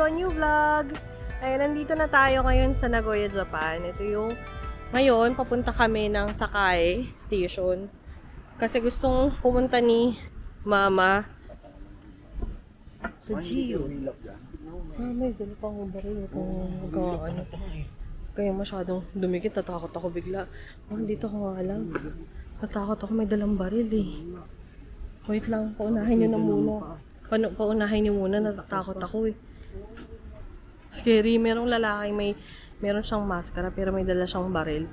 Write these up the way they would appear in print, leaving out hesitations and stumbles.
New vlog! Ay, nandito na tayo ngayon sa Nagoya, Japan. Ito yung, ngayon, papunta kami ng Sakai Station. Kasi gustong pumunta ni Mama sa Gio. May dali pang baril. Ano. Kaya masyadong dumikit, natakot ako bigla. Dito ko nga alam. Natakot ako, may dalang baril eh. Wait lang, paunahin nyo na muna. Paunahin nyo muna, natatakot ako eh. Scary, merong lalaki, meron siyang maskara pero may dala siyang baril.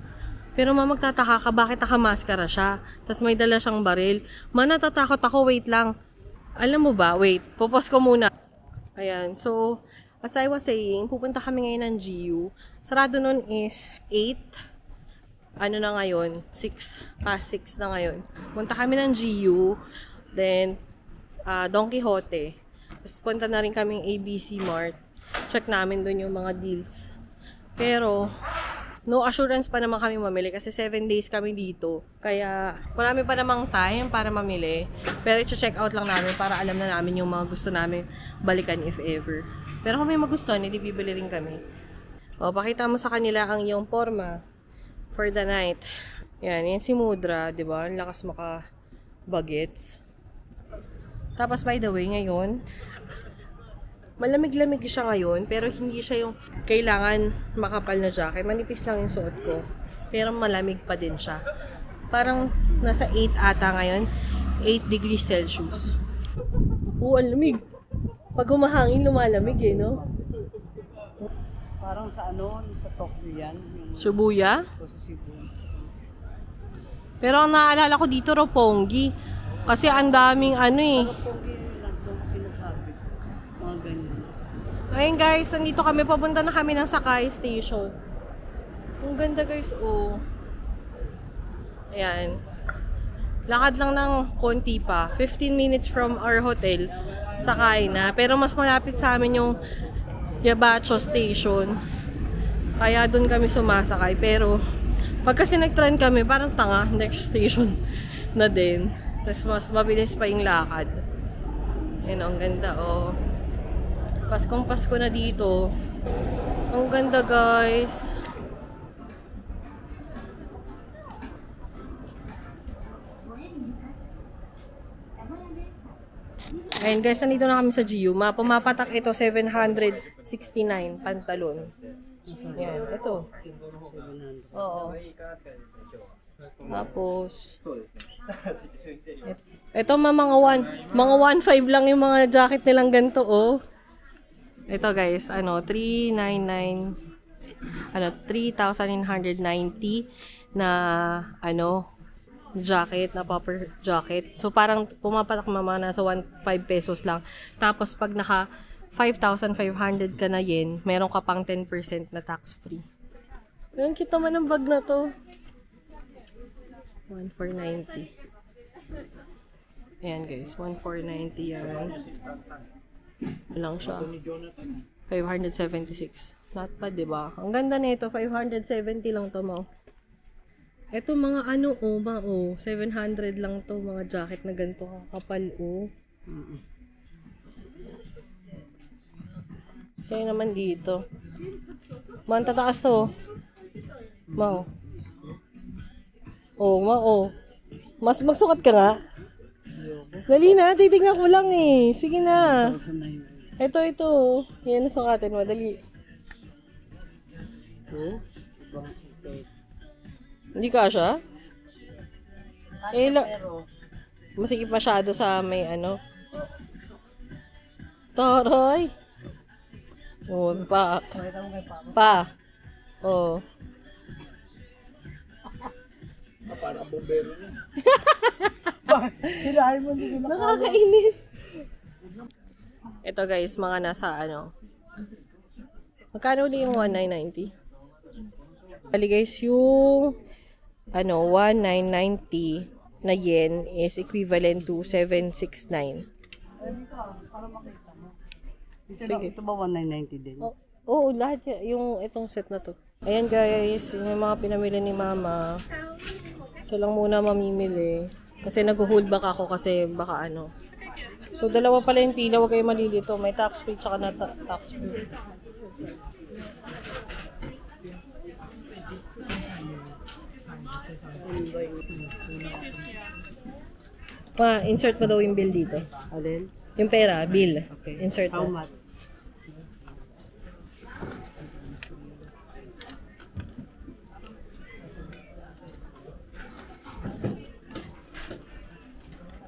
Pero magtataka ka, bakit nakamaskara siya? Tapos may dala siyang baril. Natatakot ako, wait lang. Alam mo ba, wait, pupos ko muna. Ayan, so, as I was saying, pupunta kami ngayon ng GU. Sarado nun is 8. Ano na ngayon? 6. Past 6 na ngayon. Punta kami ng GU. Then, Don Quixote. Tapos punta na rin kaming ABC Mart. Check namin doon yung mga deals. Pero, no assurance pa naman kami mamili kasi 7 days kami dito. Kaya, marami pa namang time para mamili. Pero i-check out lang namin para alam na namin yung mga gusto namin balikan if ever. Pero kung may magustuhan, hindi bibili rin kami. O, pakita mo sa kanila ang iyong forma for the night. Yan si Mudra, di ba? Ang lakas maka-bagets. Tapos, by the way, ngayon, malamig-lamig siya ngayon, pero hindi siya yung kailangan makapal na jacket. Manipis lang yung suot ko. Pero malamig pa din siya. Parang nasa 8 ata ngayon. 8 degrees Celsius. Ang lamig. Pag humahangin, lumalamig eh, no? Parang sa sa Tokyo yan. Shibuya? Sa Cebu. Pero ang naalala ko dito, Roppongi. Kasi ang daming Roppongi lang doon sinasabi. Mga ganyan. Ayun guys, nandito kami. Papunta na kami ng Sakai Station. Ang ganda guys, oh. Ayan. Lakad lang ng konti pa. 15 minutes from our hotel. Sakay na. Pero mas malapit sa amin yung Yabacho Station. Kaya doon kami sumasakay. Pero pag kasi nag-tren kami, parang tanga. Next station na din. Tapos mas mabilis pa yung lakad. Ayan, ang ganda, oh. Paskong Pasko na dito. Ang ganda, guys. Ayan, guys, nandito na kami sa GU. Pumapatak ito, 769 pantalon. Ayan, ito. Oo. Tapos, ito mga 1.5 lang yung mga jacket nilang ganito, oh. Ito guys, 3,990 na, jacket, na popper jacket. So, parang pumapatak mama nasa 1.5 pesos lang. Tapos, pag naka 5,500 ka na yen, meron ka pang 10% na tax-free. Ayan, kita man ang bag na to. 1,490. Ayan guys, 1,490 yan. Lang siya. 576. Not bad, diba? Ang ganda nito, 570 lang to mo. Ito mga 700 lang to, mga jacket na ganito kakapal, oh. Sa'yo naman dito. Tataas to. Mao. Oh. Mas magsukat ka nga. Dali na, titignan ko lang eh. Sige na. Ito. Yan, nasukatin mo. Dali. Hindi ka siya? Masikip masyado sa may Toroy. Oh, pa. Oh. Parang bombero niya. Hilahin mo, hindi ko nakakainis. Ito guys, mga nasa magkano ulit yung 1,990? Bali guys, yung 1,990 na yen is equivalent to 769. Sige. Ito ba 1,990 din? Oo, lahat yung itong set na to. Ayan guys, yun yung mga pinamili ni Mama. Ito lang muna mamimili. Kasi nag-hold back ako kasi baka So, dalawa pala yung pila. Huwag kayo malilito. May tax free tsaka na tax free. Insert mo daw yung bill dito. Alin? Yung pera, bill. Okay. Insert How mo. much?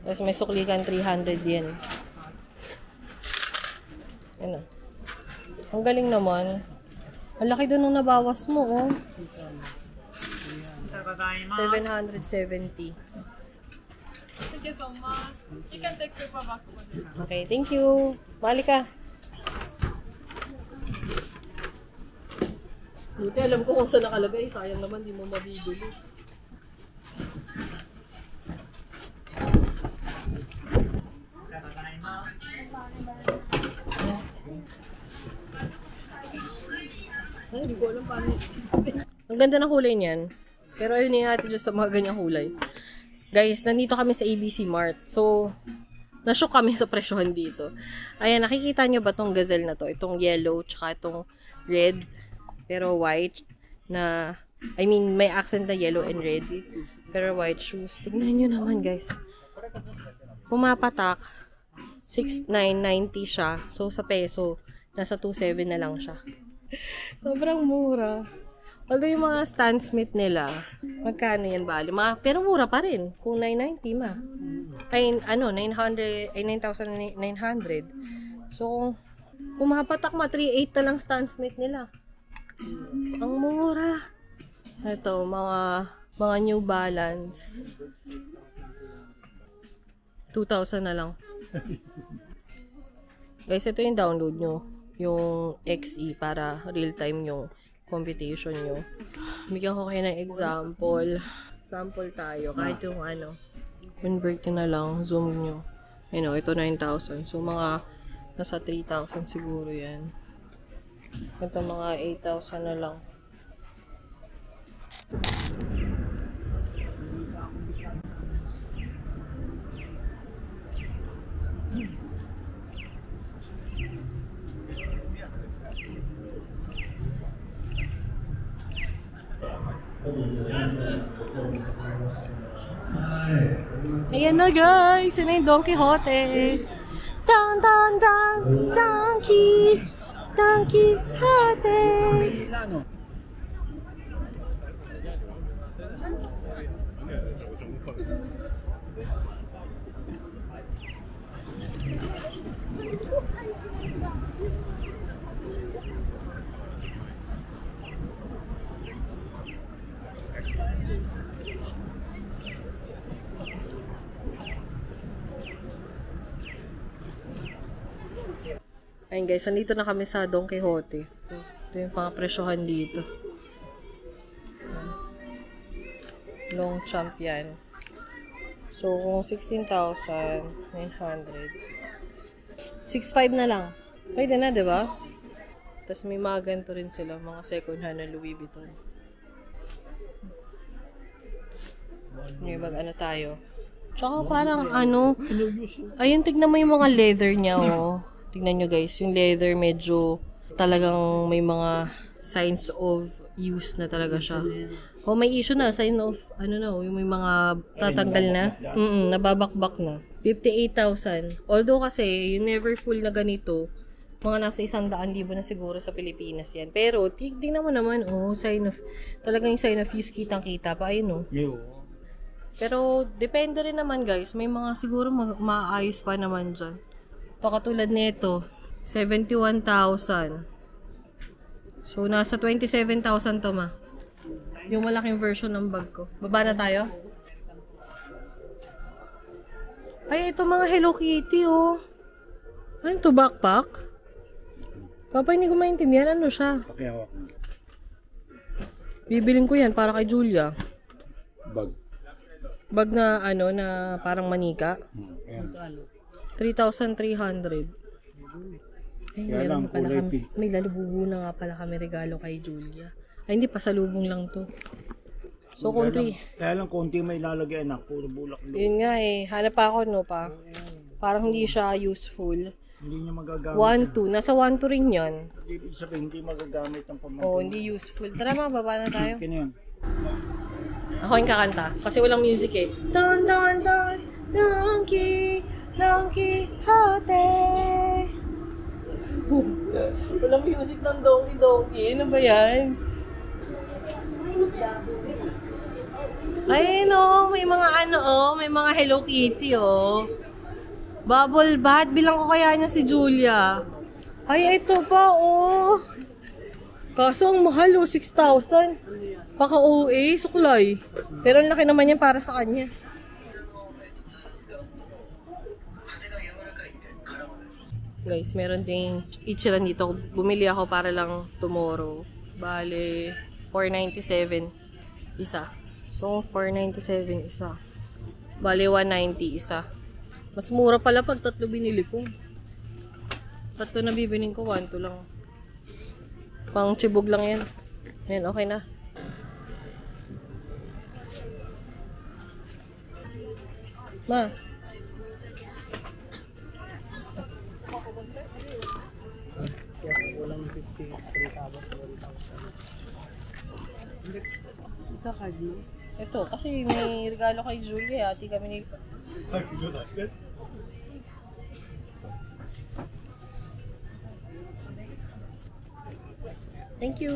Tapos may suklikan 300 yen. Yan na. Ang galing naman. Ang laki doon nung nabawas mo, oh. 770. Thank you so much. You can take paper back for me. Okay, thank you. Balik ka. Buti alam ko kung saan nakalagay. Sayang naman, di mo mabibili. Ay, hindi ko alam paano. Ang ganda ng kulay niyan. Pero ayun yung natin just sa mga ganyang kulay. Guys, nandito kami sa ABC Mart. So, na-shock kami sa presyohan dito. Ayan, nakikita nyo ba tong gazelle na to? Itong yellow, tsaka itong red, pero white, na, I mean, may accent na yellow and red, pero white shoes. Tignan nyo naman, guys. Pumapatak, 6,990 siya. So, sa peso, nasa 2,700 na lang siya. Sobrang mura. Although yung mga Stan Smith nila, magkano yan bali? Pero mura pa rin. Kung 990 ma. Ay, 9,900. So, kung mapatak 3,800 na lang Stan Smith nila. Ang mura. Ito, mga New Balance. 2,000 na lang. Guys, ito yung download nyo. Yung XE para real-time yung computation nyo. Bigyan ko kayo ng example. Sample tayo. Kahit yung convert nyo na lang. Zoom nyo. Ito 9,000. So, mga nasa 3,000 siguro yan. Ito mga 8,000 na lang. Ayan na guys, yun na yung Don Quixote. Don Quixote. Ayun guys, nandito na kami sa Don Quixote. Ito yung mga presyohan dito. Long champ yan. So, kung 16,900. 6,500 na lang. Pwede na, diba? Tapos may mga ganito rin sila. Mga second hand na Louis Vuitton. Ngayon, mag-ano tayo. Tsaka parang ayun, tignan mo yung mga leather niya, oh. Tignan nyo guys, yung leather medyo talagang may mga signs of use na talaga siya. O may issue na, sign of, yung may mga tatanggal na. Nababakbak na. 58,000. Although kasi, yung never full na ganito, mga nasa 100,000 na siguro sa Pilipinas yan. Pero, tignan mo naman, sign of, talagang yung sign of use kitang-kita pa, ayun, Pero, depende rin naman guys, may mga siguro maayos pa naman dyan. Ito katulad nito, 71,000. So, nasa 27,000 to ma. Yung malaking version ng bag ko. Baba na tayo? Ay, ito mga Hello Kitty, oh. Ano to, backpack? Papa, hindi ko maintindihan. Ano siya? Pakihawak mo. Bibiling ko yan para kay Julia. Bag. Bag na, na parang manika. Ayan. 3,300. Ay, Kaya lang, pala kulay kami. pink. May lalububo na nga pala kami regalo kay Julia. Ay, hindi, pasalubong lang to. So, kung Kaya lang konti may lalagay anak. Puro bulak. Yun nga eh. Hanap pa ako, no pa? Parang hindi siya useful. Hindi niya magagamit. 1-2. Nasa 1-2 rin yan. Ibig sabihin, hindi magagamit ng pamangkin. Oo, hindi useful. Tara mga baba na tayo. Kino yun? Ako yung kakanta. Kasi walang music eh. Don, don, don, donkey, donkey, hote. Walang music ng donkey, donkey. Ano ba yan? Ayun oh, may mga may mga Hello Kitty oh. Bubble bath, bilang ko kaya niya si Julia. Ay, ito pa oh. Kaso ang mahal oh, 6,000. Paka-OA, suklay. Pero ang laki naman yan para sa kanya. Guys, meron ding ichiran dito. Bumili ako para lang tomorrow. Bale, 497 isa. So, 497 isa. Bale, 190 isa. Mas mura pala pag tatlo binili ko. Tatlo na bibining ko, 1-2 lang. Pang chibog lang yan. Yan, okay na. Ma. Walang 50 centavos sa 1,000. Ito card mo? Ito, kasi may regalo kay Julia. Ati kami ni... Thank you.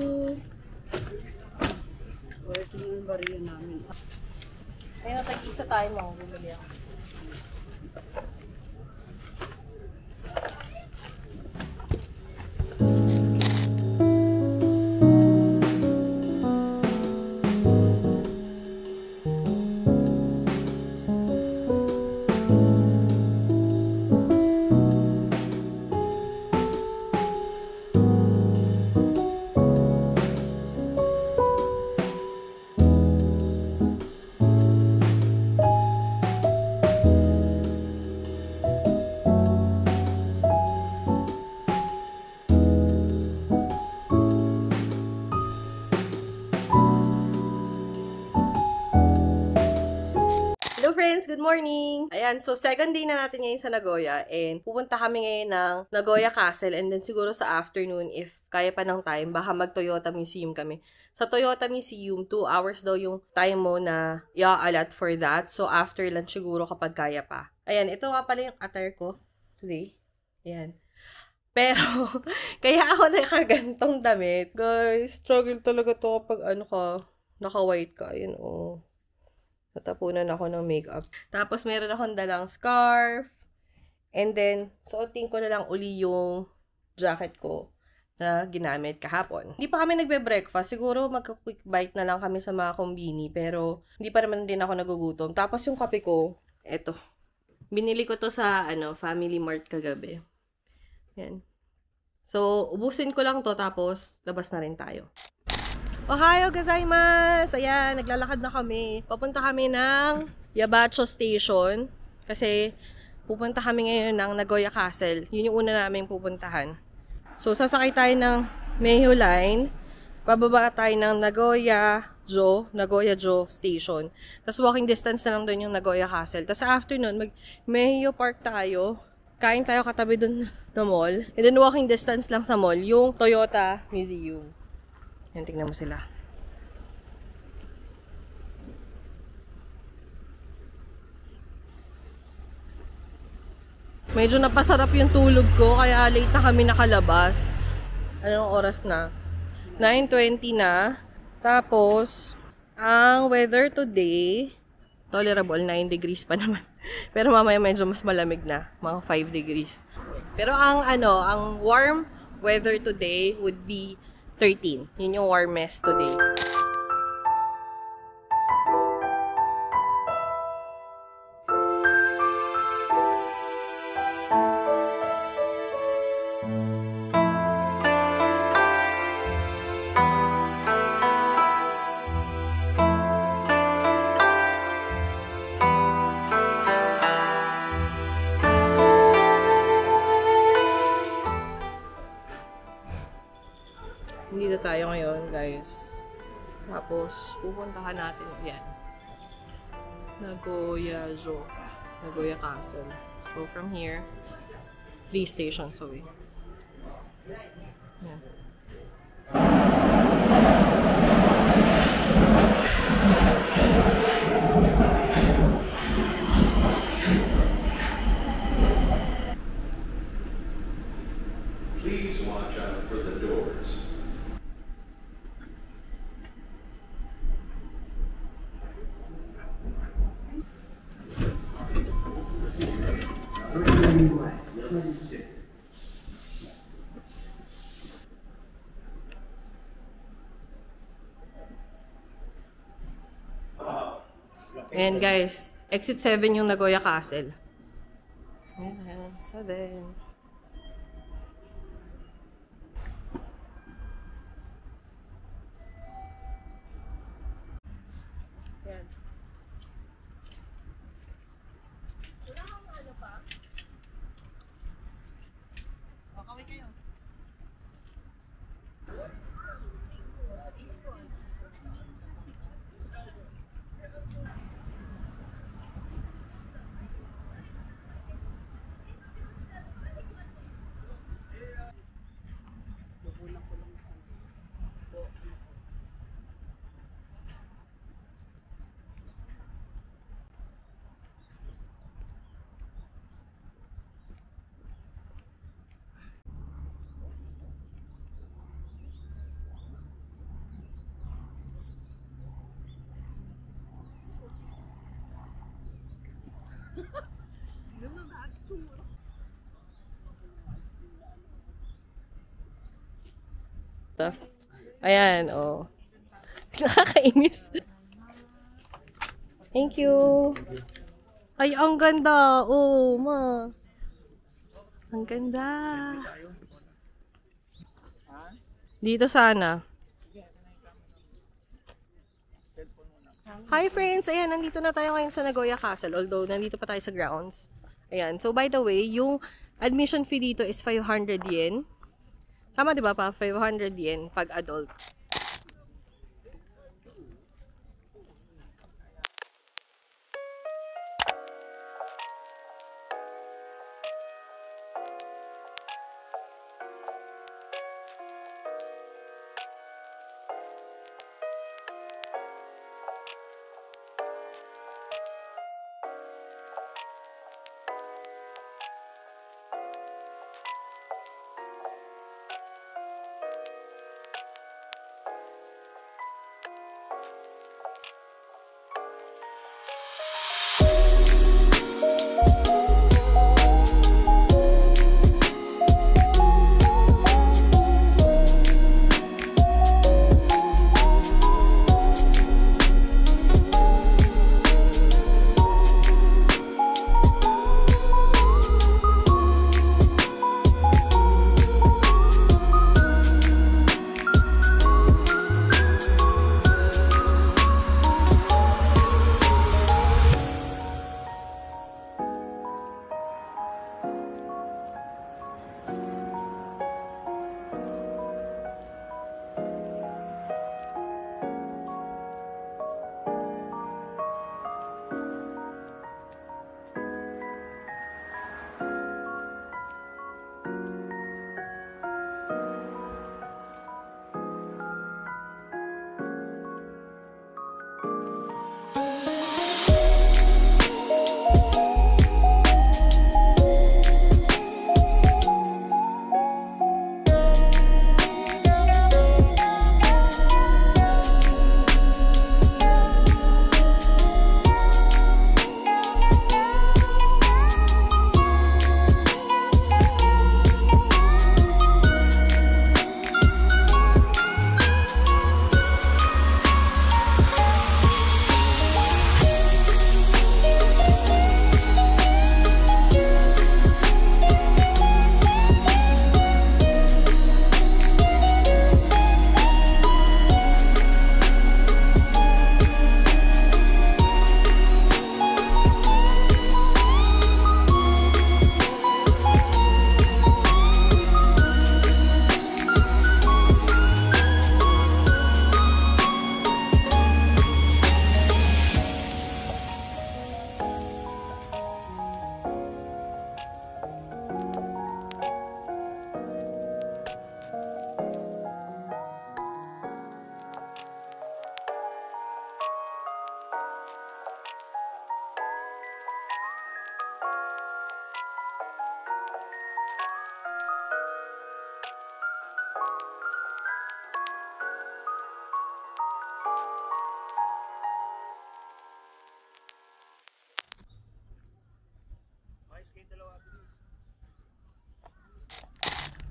Ito yung bariya namin. Ayun, tag-isa tayo mga bumili ako. Hello friends! Good morning! Ayan, so second day na natin ngayon sa Nagoya and pupunta kami ngayon ng Nagoya Castle and then siguro sa afternoon if kaya pa ng time, baka mag-Toyota Museum kami. Sa Toyota Museum, 2 hours daw yung time mo na i-allot for that. So after lunch siguro kapag kaya pa. Ayan, ito nga pala yung attire ko today. Ayan. Pero, kaya ako nakagantong damit. Guys, struggle talaga to kapag naka-white ka. Ayan, oh. Natapunan ako ng makeup. Tapos, meron akong dalang scarf. And then, suotin ko na lang uli yung jacket ko na ginamit kahapon. Hindi pa kami nagbe-breakfast. Siguro magka-quick bite na lang kami sa mga kombini. Pero, hindi pa naman din ako nagugutom. Tapos, yung kape ko, eto. Binili ko to sa, Family Mart kagabi. Yan. So, ubusin ko lang to. Tapos, labas na rin tayo. Ohayo gozaimasu! Ayan, naglalakad na kami. Papunta kami ng Yabacho Station. Kasi, pupunta kami ngayon ng Nagoya Castle. Yun yung una namin pupuntahan. So, sasakay tayo ng Meihyo Line. Bababa tayo ng Nagoya-Jo Station. Tapos, walking distance na lang doon yung Nagoya Castle. Tapos, sa afternoon, mag-Meihyo Park tayo. Kain tayo katabi doon na mall. And then, walking distance lang sa mall, yung Toyota Museum. Yan, tignan mo sila. Medyo napasarap yung tulog ko, kaya late na kami nakalabas. Anong oras na? 9:20 na. Tapos, ang weather today, tolerable, 9 degrees pa naman. Pero mamaya medyo mas malamig na, mga 5 degrees. Pero ang warm weather today would be 13. Yun yung warmest today. Dito tayo ngayon, guys. Tapos, pupuntahan natin yan. Nagoya-Jo. Nagoya Castle. So, from here, 3 stations away. Yeah. Please watch out for the doors. Ayan guys, exit 7 yung Nagoya Castle. Ayan, 7. Ayan. Wala kang ano pa? O, kaway kayo. Ayan, oh. Nakakainis. Thank you. Ay, ang ganda. Oh, ma. Ang ganda. Dito sana. Hi friends! Ayan, nandito na tayo ngayon sa Nagoya Castle. Although, nandito pa tayo sa grounds. Ayan. So, by the way, yung admission fee dito is 500 yen. Tama, di ba pa? 500 yen pag adult.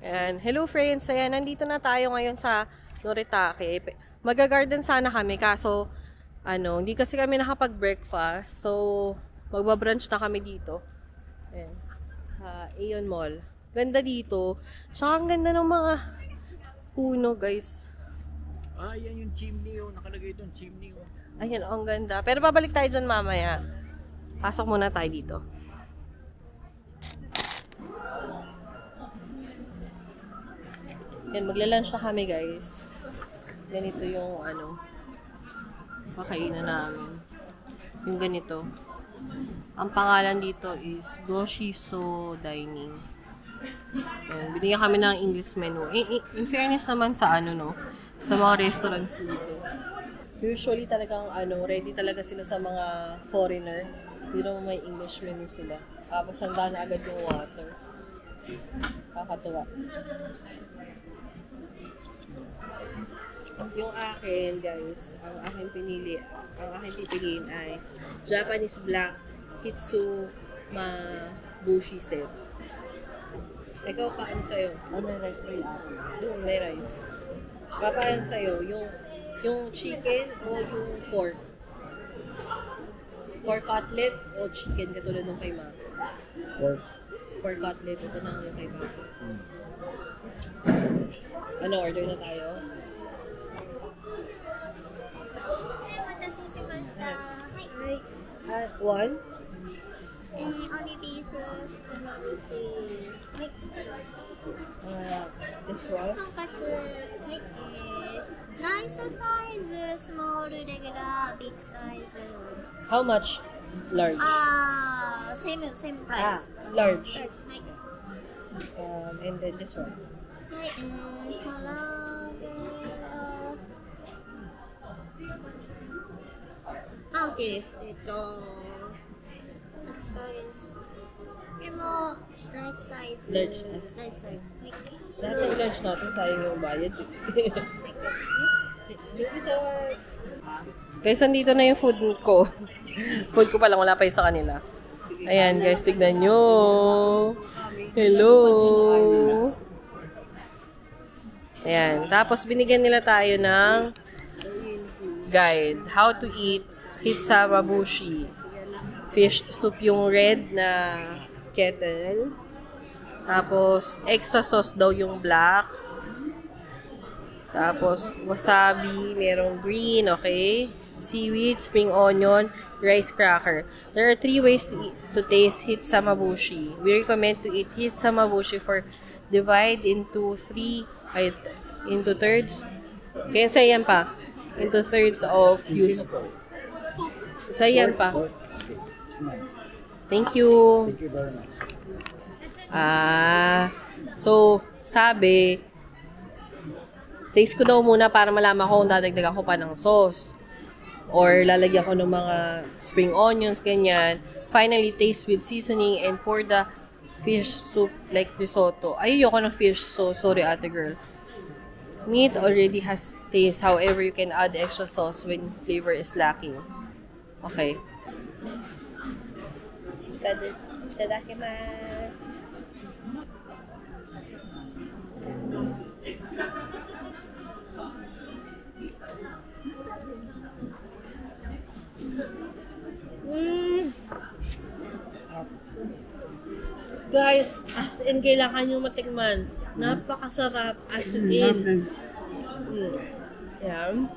And hello friends, ayan, nandito na tayo ngayon sa Noritake. Mag-garden sana kami, kaso, hindi kasi kami nakapag-breakfast. So, magbabrunch na kami dito. Ayan. Aeon Mall. Ganda dito. Tsaka ang ganda ng mga puno, guys. Yan yung chimney oh. Nakalagay doon, chimney oh. Ayan, ang ganda. Pero babalik tayo dyan mamaya. Pasok muna tayo dito. Yan, magla-lunch na kami, guys. Ganito yung, kakainan namin. Yung ganito. Ang pangalan dito is Goshiso Dining. Yan, binigyan kami ng English menu. In fairness naman sa sa mga restaurants dito. Usually talagang, ready talaga sila sa mga foreigner. Pero may English menu sila. Tapos handa na agad yung water. Kakatuwa. Yung akin, guys, ang aking pipiliin ay Japanese Black Hitsumabushi set. Ikaw, paano sa'yo? May rice ba yan? May rice. Paano sa'yo? Yung chicken o yung pork? Pork cutlet o chicken katulad ng kay Ma? Pork cutlet. Ito na yung kay Ma. Order na tayo? One? Only beef roast, This one? とんかつ、ライスサイズ、スモールレギュラー、ビッグサイズ。 How much? Large? Same price. Large. はい。 And then this one? はい、唐揚げ、OK です。扱いですか。でも、ライスサイズ。Large size. ライスサイズ。はい。 Lahat ng lunch natin, sayang yung bayad. Guys, andito na yung food ko. Food ko pa lang, wala pa yun sa kanila. Ayan, guys, tignan nyo. Hello. Ayan, tapos binigyan nila tayo ng guide. How to eat Hitsumabushi. Fish soup yung red na kettle. Tapos, extra sauce daw yung black. Tapos, wasabi, merong green, okay? Seaweed, spring onion, rice cracker. There are 3 ways to taste Hitsumabushi. We recommend to eat Hitsumabushi for divide into thirds. Kaya sayan pa. Into thirds of use. Sayan pa. Thank you. Thank you very much. So, sabi, taste ko daw muna para malaman ko kung dadagdagan ko pa ng sauce. Or lalagyan ko ng mga spring onions, ganyan. Finally, taste with seasoning and pour the fish soup like risotto. Ayoko ng fish, so sorry ate girl. Meat already has taste, however, you can add extra sauce when flavor is lacking. Okay. Itadakimasu. Guys, as in, kailangan nyo matikman. Napakasarap, as in. Yan.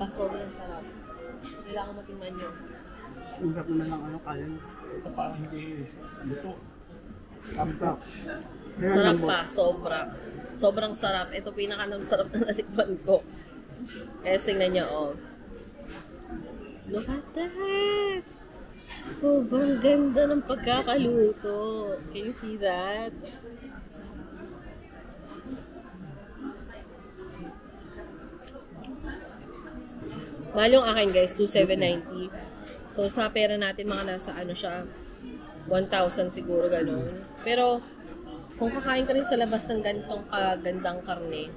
Sobrang sarap. Kailangan matikman nyo. Ang sarap naman ng kaya. Ito parang hindi luto. Kamtak. Sarap pa, sobra. Sobrang sarap. Ito pinaka-sarap na natikman ko. Guys, tingnan nyo, oh. Look at that! Sobrang ganda ng pagkakaluto. Can you see that? Mahal yung akin, guys, 2,790. So, sa pera natin, mga nasa, 1,000 siguro, gano'n. Pero, kung kakain ka rin sa labas ng ganitong kagandang karne,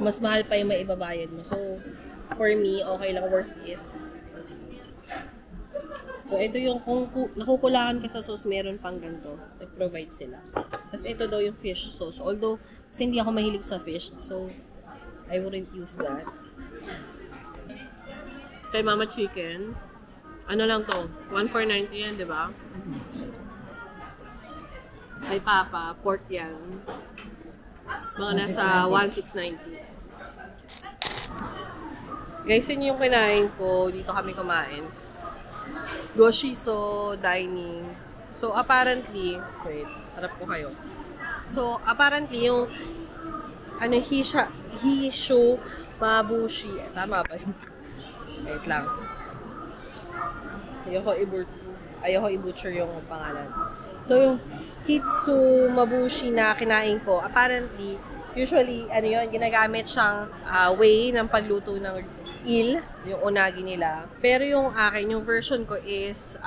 mas mahal pa yung maibabayad mo. So, for me, okay lang, worth it. So, ito yung kung nakukulangan ka sa sauce, meron pang ganito. Nag-provide sila. Tapos, ito daw yung fish sauce. Although, kasi hindi ako mahilig sa fish. So, I wouldn't use that. Kay Mama Chicken, ano lang to? 1,490 yan, di ba? Kay Papa, pork yan. Mga nasa 1,690. Guys, yun yung kinain ko. Dito kami kumain. Goshiso Dining. So, apparently, wait, harap ko kayo. So, apparently, yung Hisho Mabushi. Tama ba yun? Wait lang. Ayoko i-butcher yung pangalan. So, yung Hitsu Mabushi na kinain ko, apparently, usually, ginagamit siyang way ng pagluto ng eel, yung unagi nila. Pero yung akin, yung version ko is,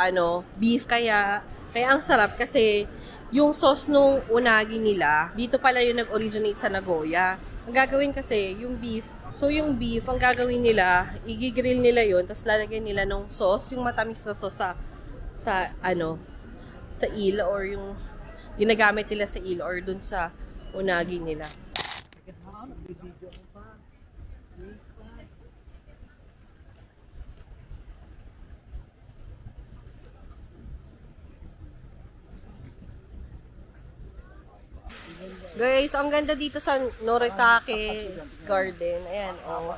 beef. Kaya ang sarap kasi yung sauce nung unagi nila, dito pala yung nag-originate sa Nagoya. Ang gagawin kasi, yung beef. So, yung beef, ang gagawin nila, i-grill nila yun, tapos lalagyan nila ng sauce, yung matamis na sauce sa eel, or yung ginagamit nila sa eel, or dun sa unagi nila. Guys, ang ganda dito sa Noritake Garden. Ayan, oh.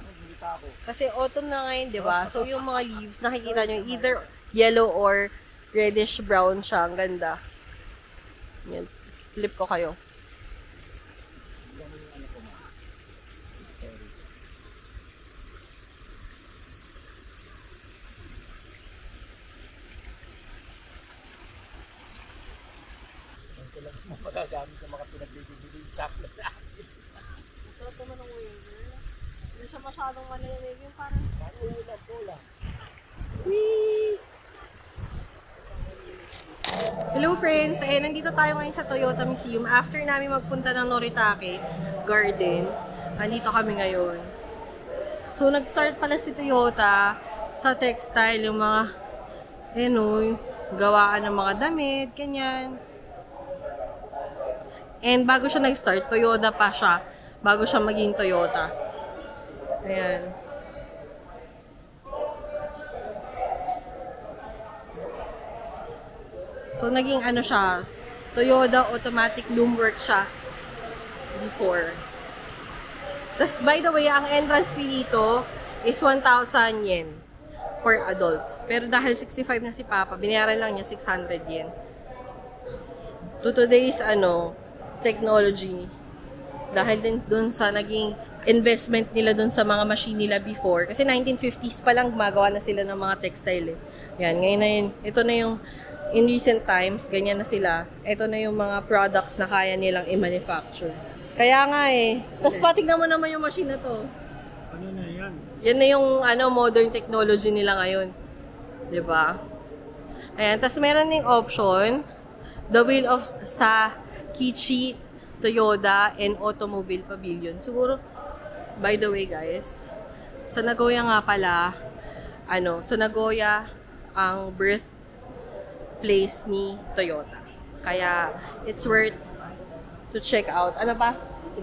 Kasi autumn na ngayon, di ba? So, yung mga leaves, nakikita nyo, either yellow or reddish-brown siya. Ang ganda. Ayan, flip ko kayo. Magagamit sa mga pinagbibili yung chocolate sa akin. Ito naman ang waver. Hindi siya masyadong malamig. Yung parang ulam. sweet! Hello friends! Ayan, nandito tayo ngayon sa Toyota Museum. After namin magpunta ng Noritake Garden, nandito kami ngayon. So, nag-start pala si Toyota sa textile, yung mga, gawaan ng mga damit, ganyan. And bago siya nag-start, Toyota pa siya. Bago siya maging Toyota. Ayan. So, naging siya, Toyota Automatic Loomwork siya before. Tapos, by the way, ang entrance fee dito is 1,000 yen for adults. Pero dahil 65 na si Papa, binayaran lang niya 600 yen. To today's, technology. Dahil din dun sa naging investment nila dun sa mga machine nila before. Kasi 1950s pa lang gumagawa na sila ng mga textile. Yan, ngayon na yun. Ito na yung in recent times, ganyan na sila. Ito na yung mga products na kaya nilang i-manufacture. Kaya nga Tapos patignan mo naman yung machine na to. Ano na yan? Yan na yung modern technology nila ngayon. 'Di ba? Ayan, tapos meron ding option, the wheel of Kichi Toyota and Automobile Pavilion. Siguro, by the way guys, sa Nagoya nga pala, sa Nagoya ang birthplace ni Toyota. Kaya, it's worth to check out. Ano ba?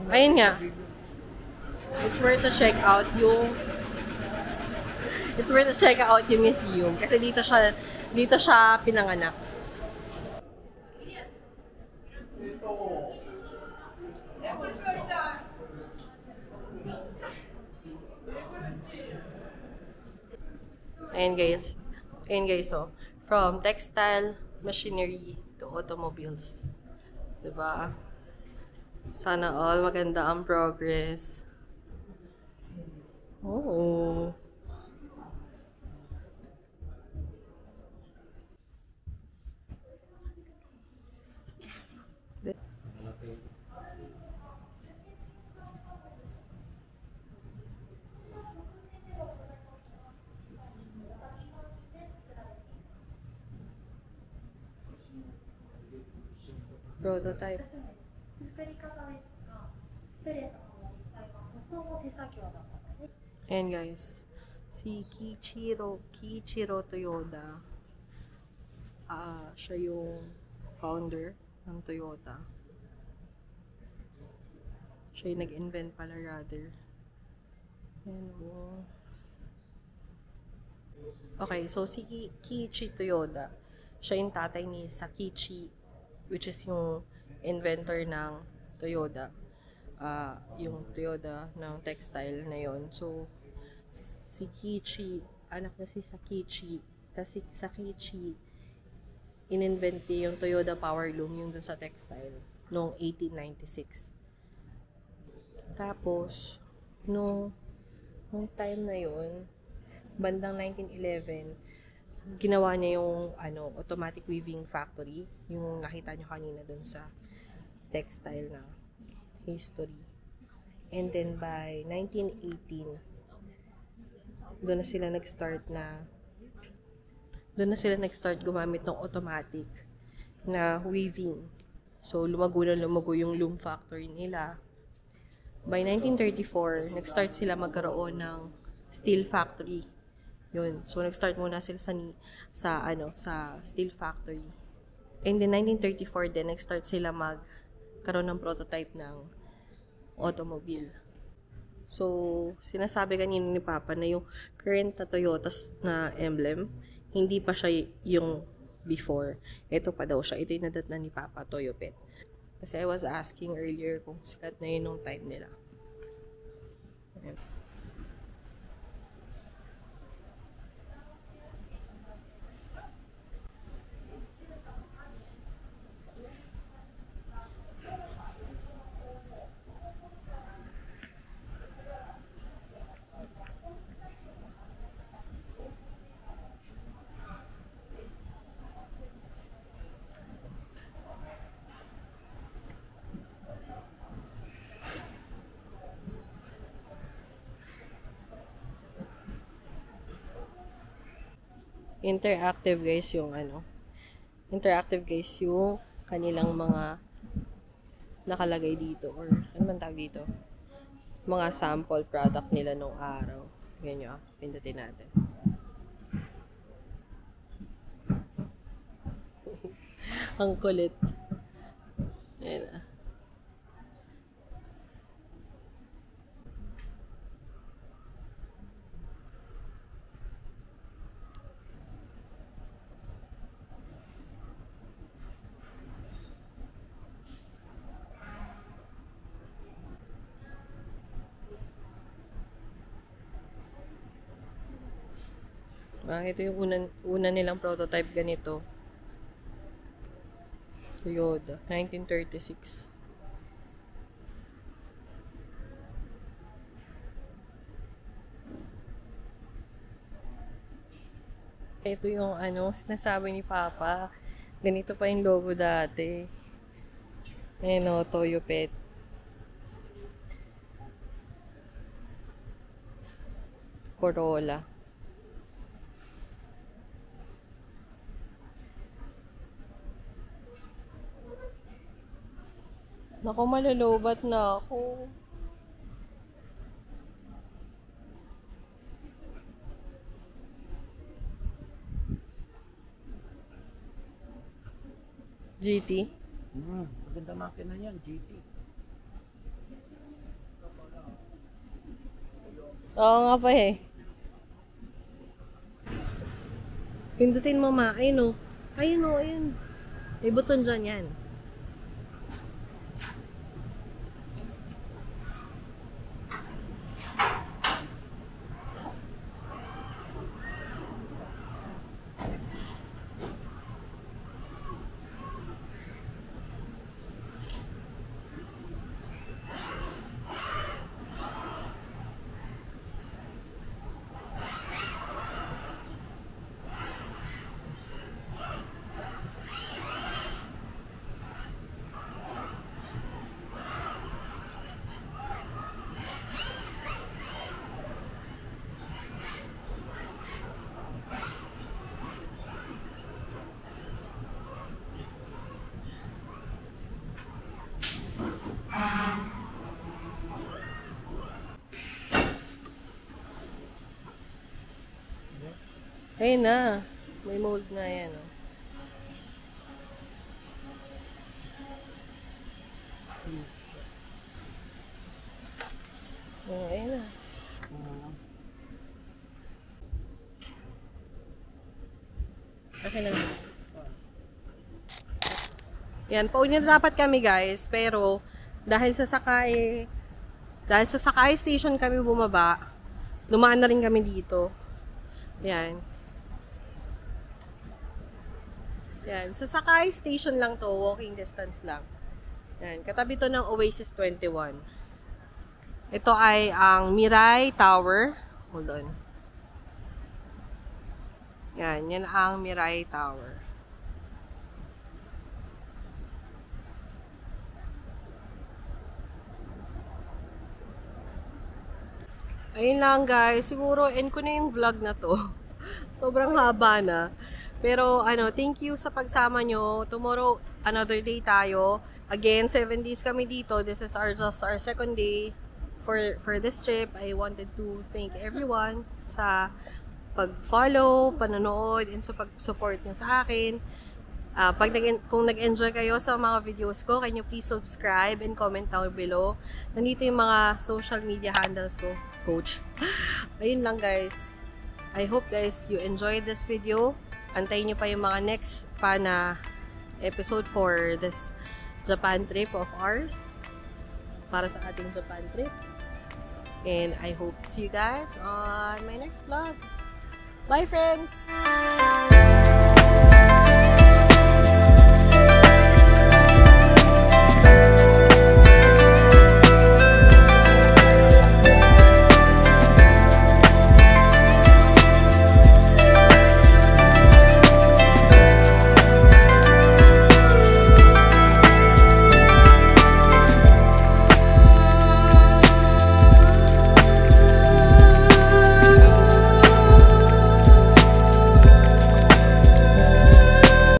Ayun nga. It's worth to check out yung museum. Kasi dito siya pinanganak. Ayan guys, so, from textile, machinery, to automobiles. Diba? Sana all maganda ang progress. Oh. Prototype. Ayan guys. Si Kiichiro Toyoda. Siya yung founder ng Toyota. Siya yung nag-invent pala rather. Okay, so si Kiichi Toyoda, siya yung tatay ni Sakichi, which is yung inventor ng Toyota. Yung Toyota ng textile na yon. So, si Kiichi, anak na si Sakichi, tapos si Sakichi, in-invent yung Toyota Power Loom, yung dun sa textile, noong 1896. Tapos, nung time na yun, bandang 1911, ginawa niya yung automatic weaving factory, yung nakita niyo kanina dun sa textile na history. And then by 1918, doon na sila nag-start gumamit ng automatic na weaving. So, lumago yung loom factory nila. By 1934, nag-start sila magkaroon ng steel factory. Yun. So, nag-start muna sila sa steel factory. And then, 1934 din, nag-start sila magkaroon ng prototype ng automobile. So, sinasabi kanina ni Papa na yung current na Toyota na emblem, hindi pa siya yung before. Ito pa daw siya. Ito yung nadatnan ni Papa, Toyopet. Kasi I was asking earlier kung sikat na yun nung time nila. Ayan. Interactive guys yung kanilang mga nakalagay dito or ano man tawag dito, mga sample product nila nung araw. Ganyan nyo, pindutin natin. Ang kulit. Ayan na. Ito yung una nilang prototype ganito. Toyota, 1936. Ito yung sinasabi ni Papa. Ganito pa yung logo dati. Ayan o, Toyopet. Corolla. Naku, malulubat na ako. GT? Maganda makina yan, GT. Oo nga pa eh. Pindutin mo ma. Ayun o. Ayun o, ayun. May buton dyan yan. Ayun na. May mold na yan. Oh. Akin na. Yan, pauwi na dapat kami guys, pero dahil sa Sakay Station kami bumaba, dumaan na rin kami dito. Yan. Yan, sa Sakay Station lang to, walking distance lang. Yan, katabi to ng Oasis 21. Ito ay ang Mirai Tower. Hold on. Yan ang Mirai Tower. Ayun lang guys, siguro end ko na yung vlog na to. Sobrang haba na. Pero thank you sa pagsama nyo. Tomorrow, another day tayo. Again, 7 days kami dito. This is just our second day for this trip. I wanted to thank everyone sa pag-follow, panonood, and sa pag-support nyo sa akin. Kung nag-enjoy kayo sa mga videos ko, can you please subscribe and comment down below. Nandito yung mga social media handles ko, coach. Ayun lang guys. I hope guys you enjoyed this video. Antayin nyo pa yung mga next pa na episode for this Japan trip of ours. Para sa ating Japan trip. And I hope to see you guys on my next vlog. Bye friends!